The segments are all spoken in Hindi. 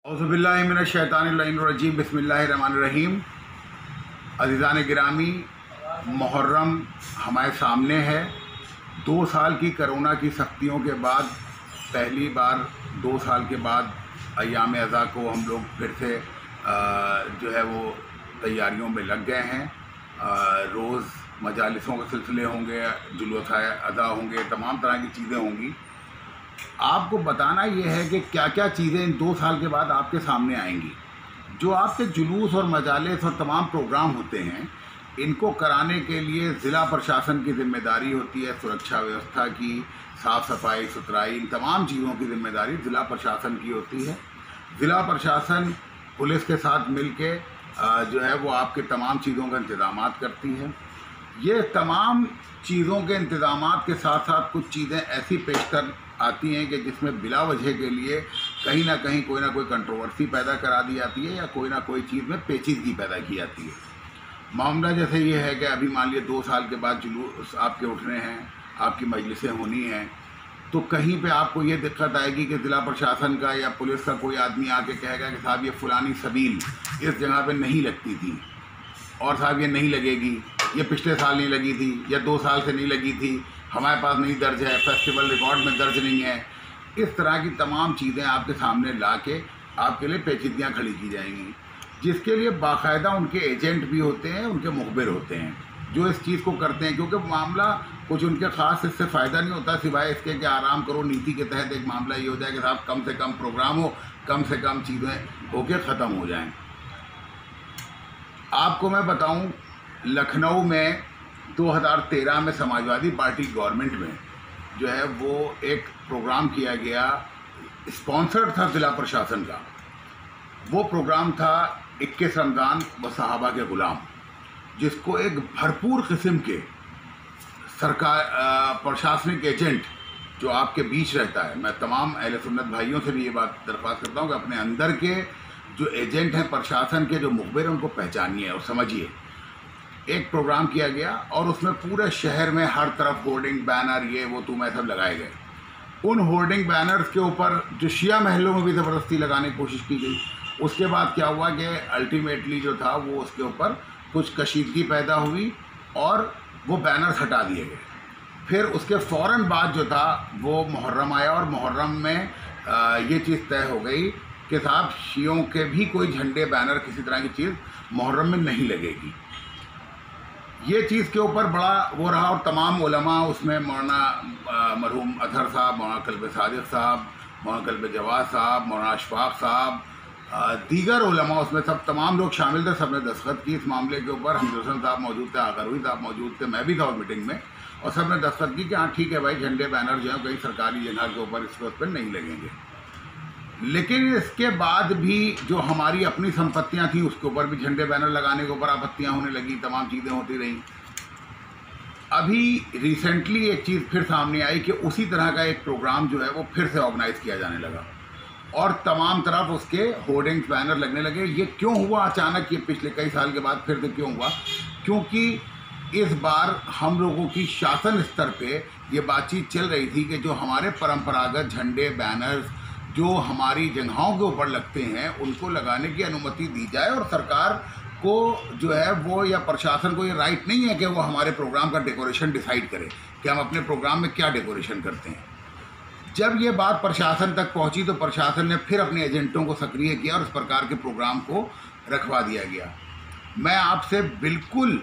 औज़ुबिल्लाहिमिनश्शैतानिर्रजीम बिस्मिल्लाहिर्रहमानिर्रहीम। अज़ीज़ान गिरामी, मुहर्रम हमारे सामने है। 2 साल की कोरोना की सख्तियों के बाद पहली बार 2 साल के बाद अय्याम अज़ा को हम लोग फिर से जो है वो तैयारियों में लग गए हैं। रोज़ मजालिसों के सिलसिले होंगे, जुलूस अज़ा होंगे, तमाम तरह की चीज़ें होंगी। आपको बताना ये है कि क्या क्या चीज़ें इन 2 साल के बाद आपके सामने आएंगी। जो आपके जुलूस और मजालिस और तमाम प्रोग्राम होते हैं, इनको कराने के लिए ज़िला प्रशासन की ज़िम्मेदारी होती है। सुरक्षा व्यवस्था की, साफ़ सफाई सुथराई, इन तमाम चीज़ों की ज़िम्मेदारी ज़िला प्रशासन की होती है। ज़िला प्रशासन पुलिस के साथ मिल के जो है वो आपके तमाम चीज़ों का इंतज़ामात करती है। ये तमाम चीज़ों के इंतज़ामात के साथ साथ कुछ चीज़ें ऐसी पेशतर आती हैं कि जिसमें बिला वजह के लिए कहीं ना कहीं कोई ना कोई कंट्रोवर्सी पैदा करा दी जाती है या कोई ना कोई चीज़ में पेचीदगी पैदा की जाती है। मामला जैसे ये है कि अभी मान लिया 2 साल के बाद जुलूस आपके उठने हैं, आपकी मजलिसें होनी हैं, तो कहीं पे आपको ये दिक्कत आएगी कि ज़िला प्रशासन का या पुलिस का कोई आदमी आके कहेगा कि साहब ये फ़लानी सबील इस जगह पे नहीं लगती थी और साहब ये नहीं लगेगी, ये पिछले साल नहीं लगी थी या 2 साल से नहीं लगी थी, हमारे पास नहीं दर्ज है, फेस्टिवल रिकॉर्ड में दर्ज नहीं है। इस तरह की तमाम चीज़ें आपके सामने ला के आपके लिए पेचीदगियाँ खड़ी की जाएंगी, जिसके लिए बाकायदा उनके एजेंट भी होते हैं, उनके मुखबिर होते हैं जो इस चीज़ को करते हैं। क्योंकि मामला कुछ उनके ख़ास इससे फ़ायदा नहीं होता सिवाय इसके कि आराम करो नीति के तहत एक मामला ये हो जाए कि साहब कम से कम प्रोग्राम हो, कम से कम चीज़ें होके ख़त्म हो जाएँ। आपको मैं बताऊं, लखनऊ में 2013 में समाजवादी पार्टी गवर्नमेंट में जो है वो एक प्रोग्राम किया गया, स्पॉन्सर्ड था ज़िला प्रशासन का। वो प्रोग्राम था 21 रमज़ान व सहाबा के ग़ुलाम, जिसको एक भरपूर किस्म के सरकार प्रशासनिक एजेंट जो आपके बीच रहता है, मैं तमाम अहले सुन्नत भाइयों से भी ये बात दरख्वास्त करता हूँ कि अपने अंदर के जो एजेंट हैं प्रशासन के, जो मुखबिर हैं, उनको पहचानिए और समझिए। एक प्रोग्राम किया गया और उसमें पूरे शहर में हर तरफ होर्डिंग बैनर ये वो तुम सब लगाए गए। उन होर्डिंग बैनर्स के ऊपर जो शिया महलों में भी ज़बरदस्ती लगाने की कोशिश की गई। उसके बाद क्या हुआ कि अल्टीमेटली जो था वो उसके ऊपर कुछ कशीदगी पैदा हुई और वो बैनर्स हटा दिए गए। फिर उसके फ़ौरन बाद जो था वो मुहर्रम आया और मुहर्रम में ये चीज़ तय हो गई कि साहब शियों के भी कोई झंडे बैनर किसी तरह की चीज़ मुहर्रम में नहीं लगेगी। ये चीज़ के ऊपर बड़ा वो रहा और तमाम उलमा उसमें मौलाना मरहूम अजहर साहब, मौलाना कल्ब सादिक साहब, मौलाना कल्ब जवाद साहब, मौलाना अशफाक साहब, दीगर उलमा उसमें सब तमाम लोग शामिल थे। सब ने दस्तखत की इस मामले के ऊपर। हमदुसन साहब मौजूद थे, आगरवी साहब मौजूद थे, मैं भी था उस मीटिंग में, और सब ने दस्तखत की कि हाँ ठीक है भाई, झंडे बैनर जो है कई सरकारी जगह के ऊपर इस पर नहीं लगेंगे। लेकिन इसके बाद भी जो हमारी अपनी संपत्तियां थी उसके ऊपर भी झंडे बैनर लगाने के ऊपर आपत्तियां होने लगी, तमाम चीज़ें होती रहीं। अभी रिसेंटली एक चीज़ फिर सामने आई कि उसी तरह का एक प्रोग्राम जो है वो फिर से ऑर्गेनाइज किया जाने लगा और तमाम तरफ उसके होर्डिंग्स बैनर लगने लगे। ये क्यों हुआ अचानक, ये पिछले कई साल के बाद फिर से क्यों हुआ? क्योंकि इस बार हम लोगों की शासन स्तर पे ये बातचीत चल रही थी कि जो हमारे परंपरागत झंडे बैनर्स जो हमारी जगहों के ऊपर लगते हैं उनको लगाने की अनुमति दी जाए, और सरकार को जो है वो या प्रशासन को ये राइट नहीं है कि वो हमारे प्रोग्राम का डेकोरेशन डिसाइड करे कि हम अपने प्रोग्राम में क्या डेकोरेशन करते हैं। जब ये बात प्रशासन तक पहुंची तो प्रशासन ने फिर अपने एजेंटों को सक्रिय किया और इस प्रकार के प्रोग्राम को रखवा दिया गया। मैं आपसे बिल्कुल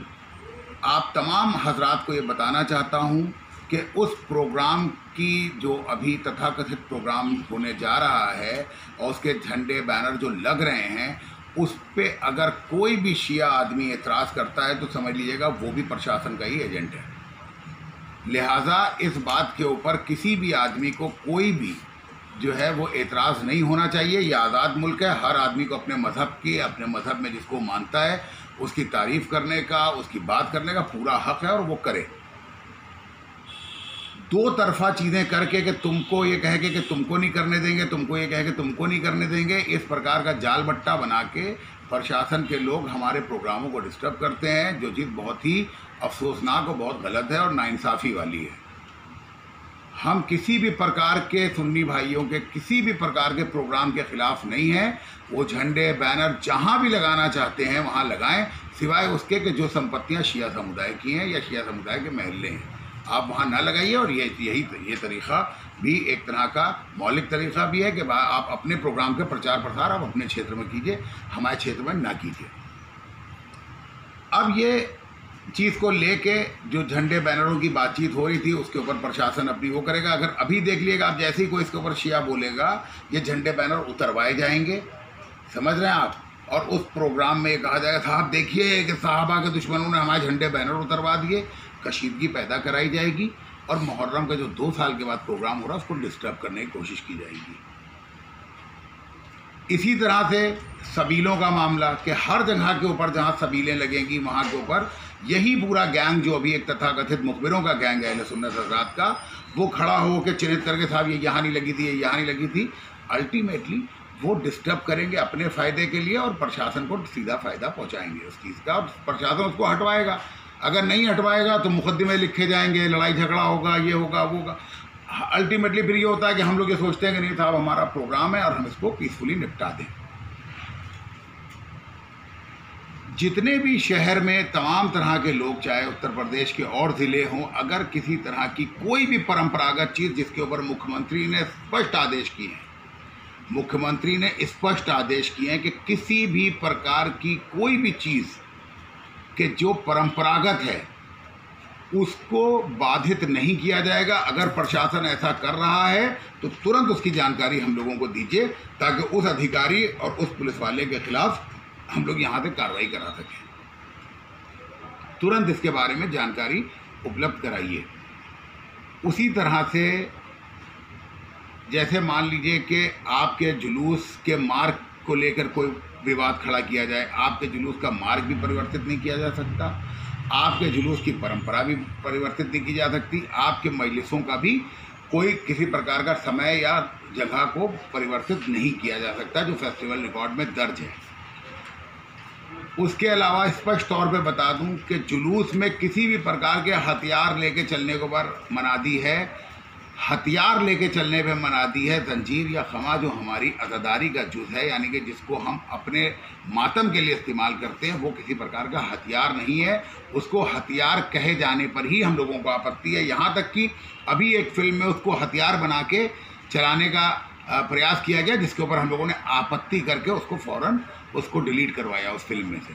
आप तमाम हजरात को ये बताना चाहता हूँ कि उस प्रोग्राम की जो अभी तथाकथित प्रोग्राम होने जा रहा है और उसके झंडे बैनर जो लग रहे हैं, उस पे अगर कोई भी शिया आदमी एतराज़ करता है तो समझ लीजिएगा वो भी प्रशासन का ही एजेंट है। लिहाजा इस बात के ऊपर किसी भी आदमी को कोई भी जो है वो एतराज़ नहीं होना चाहिए। ये आज़ाद मुल्क है, हर आदमी को अपने मज़हब की, अपने मज़हब में जिसको मानता है उसकी तारीफ़ करने का, उसकी बात करने का पूरा हक़ है और वो करे। दो तरफा चीज़ें करके कि तुमको ये कह के कि तुमको नहीं करने देंगे, तुमको ये कह के तुमको नहीं करने देंगे, इस प्रकार का जाल बट्टा बना के प्रशासन के लोग हमारे प्रोग्रामों को डिस्टर्ब करते हैं, जो चीज़ बहुत ही अफसोसनाक और बहुत गलत है और नाइंसाफ़ी वाली है। हम किसी भी प्रकार के सुन्नी भाइयों के किसी भी प्रकार के प्रोग्राम के ख़िलाफ़ नहीं हैं। वो झंडे बैनर जहाँ भी लगाना चाहते हैं वहाँ लगाएं, सिवाय उसके कि जो संपत्तियाँ शिया समुदाय की हैं या शिया समुदाय के महल्ले हैं, आप वहाँ ना लगाइए। और ये तरीक़ा भी एक तरह का मौलिक तरीक़ा भी है कि आप अपने प्रोग्राम के प्रचार प्रसार आप अपने क्षेत्र में कीजिए, हमारे क्षेत्र में ना कीजिए। अब ये चीज़ को लेके जो झंडे बैनरों की बातचीत हो रही थी, उसके ऊपर प्रशासन अपनी वो करेगा। अगर अभी देख लिएगा आप, जैसे ही कोई इसके ऊपर शिया बोलेगा, ये झंडे बैनर उतरवाए जाएंगे, समझ रहे हैं आप। और उस प्रोग्राम में कहा जाएगा, साहब देखिए कि साहबा के दुश्मनों ने हमारे झंडे बैनर उतरवा दिए, कशीदगी पैदा कराई जाएगी और मुहर्रम का जो 2 साल के बाद प्रोग्राम हो रहा है उसको डिस्टर्ब करने की कोशिश की जाएगी। इसी तरह से सबीलों का मामला, कि हर जगह के ऊपर जहाँ सबीलें लगेंगी वहाँ के ऊपर यही पूरा गैंग, जो अभी एक तथाकथित मुखबिरों का गैंग है अहले सुन्नत हज़रात का, वो खड़ा हो के चिन्हित करके साहब ये यहाँ नहीं लगी थी, ये यहाँ नहीं लगी थी। अल्टीमेटली वो डिस्टर्ब करेंगे अपने फ़ायदे के लिए और प्रशासन को सीधा फ़ायदा पहुँचाएंगे उस चीज़ का। प्रशासन उसको हटवाएगा, अगर नहीं हटवाएगा तो मुकदमे लिखे जाएंगे, लड़ाई झगड़ा होगा, ये होगा वो होगा। अल्टीमेटली फिर ये होता है कि हम लोग ये सोचते हैं कि नहीं साहब हमारा प्रोग्राम है और हम इसको पीसफुली निपटा दें। जितने भी शहर में तमाम तरह के लोग, चाहे उत्तर प्रदेश के और ज़िले हों, अगर किसी तरह की कोई भी परंपरागत चीज़ जिसके ऊपर मुख्यमंत्री ने स्पष्ट आदेश किए हैं, मुख्यमंत्री ने स्पष्ट आदेश किए हैं कि किसी भी प्रकार की कोई भी चीज़ के जो परंपरागत है उसको बाधित नहीं किया जाएगा। अगर प्रशासन ऐसा कर रहा है तो तुरंत उसकी जानकारी हम लोगों को दीजिए, ताकि उस अधिकारी और उस पुलिस वाले के खिलाफ हम लोग यहाँ से कार्रवाई करा सकें। तुरंत इसके बारे में जानकारी उपलब्ध कराइए। उसी तरह से जैसे मान लीजिए कि आपके जुलूस के मार्ग को लेकर कोई विवाद खड़ा किया जाए, आपके जुलूस का मार्ग भी परिवर्तित नहीं किया जा सकता, आपके जुलूस की परंपरा भी परिवर्तित नहीं की जा सकती, आपके मजलिसों का भी कोई किसी प्रकार का समय या जगह को परिवर्तित नहीं किया जा सकता, जो फेस्टिवल रिकॉर्ड में दर्ज है। उसके अलावा स्पष्ट तौर पे बता दूं कि जुलूस में किसी भी प्रकार के हथियार लेके चलने को पर मना दी है। हथियार लेके चलने पे मना दी है। जंजीर या खमा जो हमारी अज़ादारी का जुज़ है, यानी कि जिसको हम अपने मातम के लिए इस्तेमाल करते हैं, वो किसी प्रकार का हथियार नहीं है। उसको हथियार कहे जाने पर ही हम लोगों को आपत्ति है। यहाँ तक कि अभी एक फ़िल्म में उसको हथियार बना के चलाने का प्रयास किया गया, जिसके ऊपर हम लोगों ने आपत्ति करके उसको फ़ौरन उसको डिलीट करवाया उस फिल्म में से।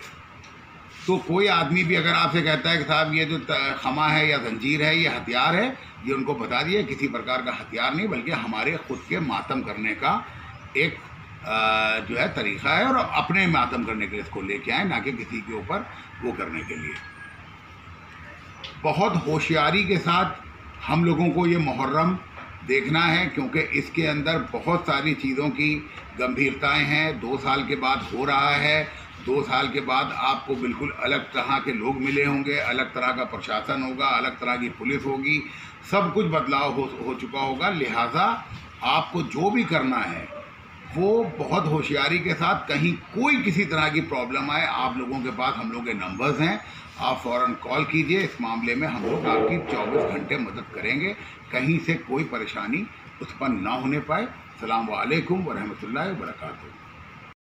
तो कोई आदमी भी अगर आपसे कहता है कि साहब ये जो खमा है या जंजीर है ये हथियार है, ये उनको बता दिए किसी प्रकार का हथियार नहीं, बल्कि हमारे ख़ुद के मातम करने का एक जो है तरीक़ा है, और अपने मातम करने के लिए इसको लेके आए, ना कि किसी के ऊपर वो करने के लिए। बहुत होशियारी के साथ हम लोगों को ये मुहर्रम देखना है, क्योंकि इसके अंदर बहुत सारी चीज़ों की गंभीरताएं हैं। 2 साल के बाद हो रहा है। 2 साल के बाद आपको बिल्कुल अलग तरह के लोग मिले होंगे, अलग तरह का प्रशासन होगा, अलग तरह की पुलिस होगी, सब कुछ बदलाव हो चुका होगा। लिहाजा आपको जो भी करना है वो बहुत होशियारी के साथ, कहीं कोई किसी तरह की प्रॉब्लम आए, आप लोगों के पास हम लोगों के नंबर्स हैं, आप फ़ौरन कॉल कीजिए। इस मामले में हम लोग आपकी 24 घंटे मदद करेंगे, कहीं से कोई परेशानी उत्पन्न ना होने पाए। अस्सलामु अलैकुम व रहमतुल्लाहि व बरकातुहू।